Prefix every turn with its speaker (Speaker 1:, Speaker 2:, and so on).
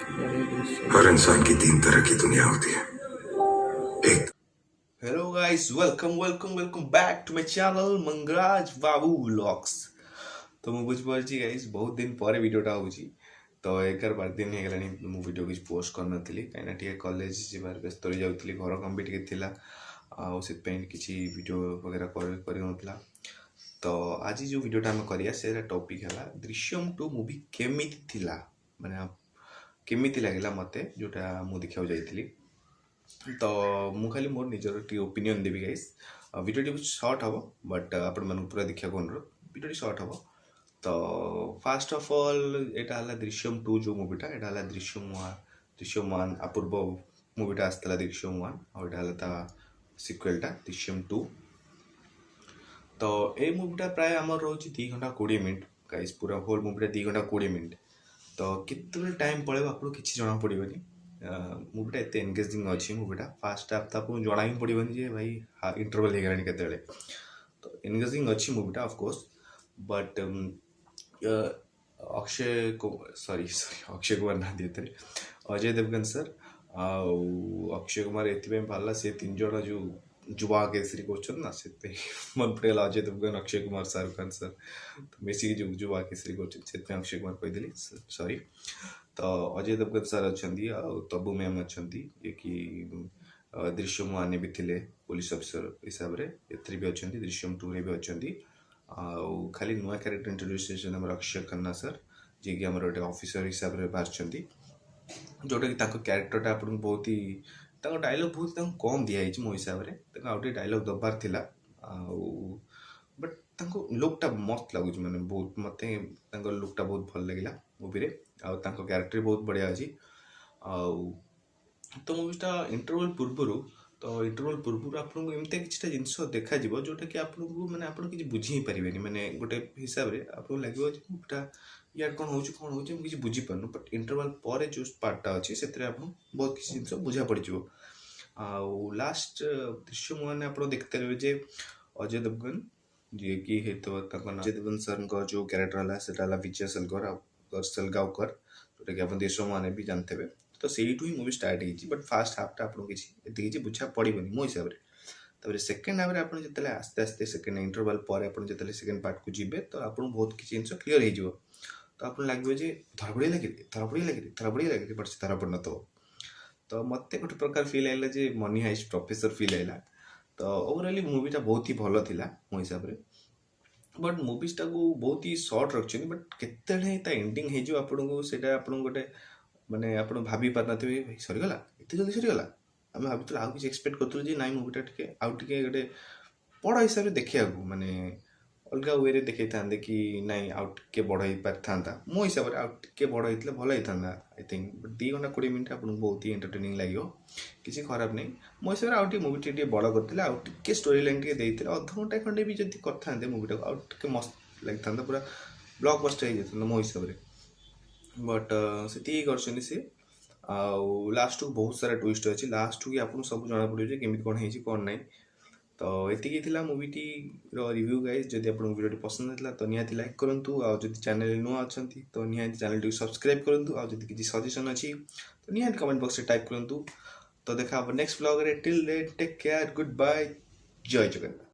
Speaker 1: हर इंसान की तीन तरह की दुनिया होती है। एक
Speaker 2: hello guys, welcome back to my channel Mangaraj Babu vlogs. तो मु बुझिपारछि गाइस, बहुत दिन पर वीडियोटा होउछि। तो एकर बार दिन हे गलानी मु वीडियो किछ पोस्ट कर नथिली काइना टिके कॉलेज जिबार व्यस्त रहि जाउथली, घर काम भी टिके थिला आ से पेन किछि वीडियो वगैरह करि नथला। तो आज जो वीडियोटा हम करिया से टॉपिक हला दृश्यम 2 मूवी केमिति थिला, माने केमिति लागिला मते जोटा मु देखिया जाइथिली। तो मु खाली मोर निजर टी ओपिनियन देबी गाइस। वीडियो टी शॉर्ट हम बट आपण मन पूरा देखिया को अनुरोध, वीडियो शॉर्ट हम। तो फास्ट ऑफ ऑल एटा हला दृश्यम 2 जो मूवीटा एटा हला दृश्यम 1 अपूर्व मूवीटा आस्तला दृश्यम 1 और एटा हला ता सिक्वेलटा दृश्यम 2। तो ए मूवीटा प्राय हमर रहउछि 2 घंटा 20 मिनिट गाइस, पूरा होल मूवीटा 2 घंटा 20 मिनिट। तो कितने टाइम पळेबो आपको किछि जणा पड़िबनी। मूवीटा एत एंगेजिंग अच्छी, मूवीटा फास्ट हाफ तो आपको जना ही पड़ोनी जे भाई इंटरवल हो गलानी केते। तो एंगेजिंग अच्छी मूवीटा of course, but Akshay Akshay Kumar ना दिए अजय देवगन सर अक्षय कुमार एथि बाहर से 3 जण जो जुवा केसरी कर मन पड़ेगा अजय देवगन, अक्षय कुमार, शाहरुख खान सर तो मिसिक जो जुवा केसरी कर अक्षय कुमार कहीदेली सॉरी। तो अजय देवगन सर अच्छा, तबु मैम अच्छा, ये कि दृश्यम 1 भी थे पुलिस अफिसर हिसाब से, एथि भी अच्छा, दृश्यम 2 भी अच्छा। खाली नुआ क्यारेक्टर इंट्रोड्यूस होम अक्षय खन्ना सर, जी कि आम गोटे ऑफिसर हिसाब से बाहर, जोटा कि क्यारेक्टरटा आप बहुत ही डायलॉग बहुत कम दिखाई मो हिसाब से आउटे डायलॉग दबार थिला। बट लुकटा मस्त लगुच, मैंने बहुत मत लुकटा बहुत भल लगे मूवी रे, क्यारेक्टर बहुत बढ़िया अच्छी। तो मूवीटा इंटरवल पूर्वर, तो इंटरवल पूर्वर आपको एमती किसी जिनस देखा जोटा कि आपको मैंने आप किसी बुझी ही पारे मैंने गोटे हिसाब से आपको लगे मूवीटा यार कौन हो किसी बुझीपार, बट इंटरवल पर जो पार्टा अच्छी से बहुत किसी जिनस बुझा पड़ जाए। लास्ट दृश्यम 1 आप देखते रहे जे अजय देवगन जी कि अजय देवगन सर जो क्यारेक्टर है विजय सलगावकर जोटा कि आप दृश्यम 1 भी जानते हैं। तो से ही मूवी स्टार्ट होती, बट फास्ट हाफटा आपको किसी बुझा पड़ोनी मो हिसाब से। सेकेंड हाफ आप जो आस्ते आस्ते सेकेंड इंटरवल पर आप जो सेकेंड पार्ट को जी तो आपको बहुत किसी जिन क्लीयर हो, तो आपको लगे धरा बढ़िया लगे बट से धरा पड़ न। तो मत गोटे प्रकार फिल आइला जे मनी हाइस्ट प्रोफेसर फिल आइला। तो ओवरऑली मूवीटा बहुत ही भल था मो हिसाब से, बट मूवीटा को बहुत ही सर्ट रखी, बट केते एंडिंग हो गोटे माने आप भाभी पार भाई सरीगला एत जल्दी सरीगला, आम भाई आउ कि एक्सपेक्ट करूँ ना मूवीटा टे आउे गोटे बड़ हिसाब से देखा माने अलग वे देखा था कि नाई आउ टे बड़ हो पार था मो हिसाब से आउ टे बड़ होता भल होता आई थिंक। बट 2 घंटा 20 मिनट आपको बहुत ही एंटरटेनिंग लगे, किसी खराब नहीं मो हिसाब से आउ मूवी टे बड़ करते आउ टे स्टोरी लाइन टे अध घंटा खंडे भी जब करते मूवीटा को आउ टे मस्त लगी था, पूरा ब्लॉक बस्टर हो जाता मो हिसाब से। बट से कर लास्ट को बहुत सारा ट्विस्ट अच्छी, लास्ट को आपको सब जना पड़े केमी कौन है कौन ना। तो ये मूवीटी रिव्यू गाइज, जब आप वीडियो पसंद है तो निहाती लाइक करूँ, आदि चैनल नुआ अच्छा तो निहाती चैनल टी सब्सक्राइब करूँ, आदि किसी सजेशन अच्छी तो निहाती कमेंट बॉक्स में टाइप करूँ। तो देखा नेक्स्ट ब्लॉग रे, till then take care, good bye, जय जगन्नाथ।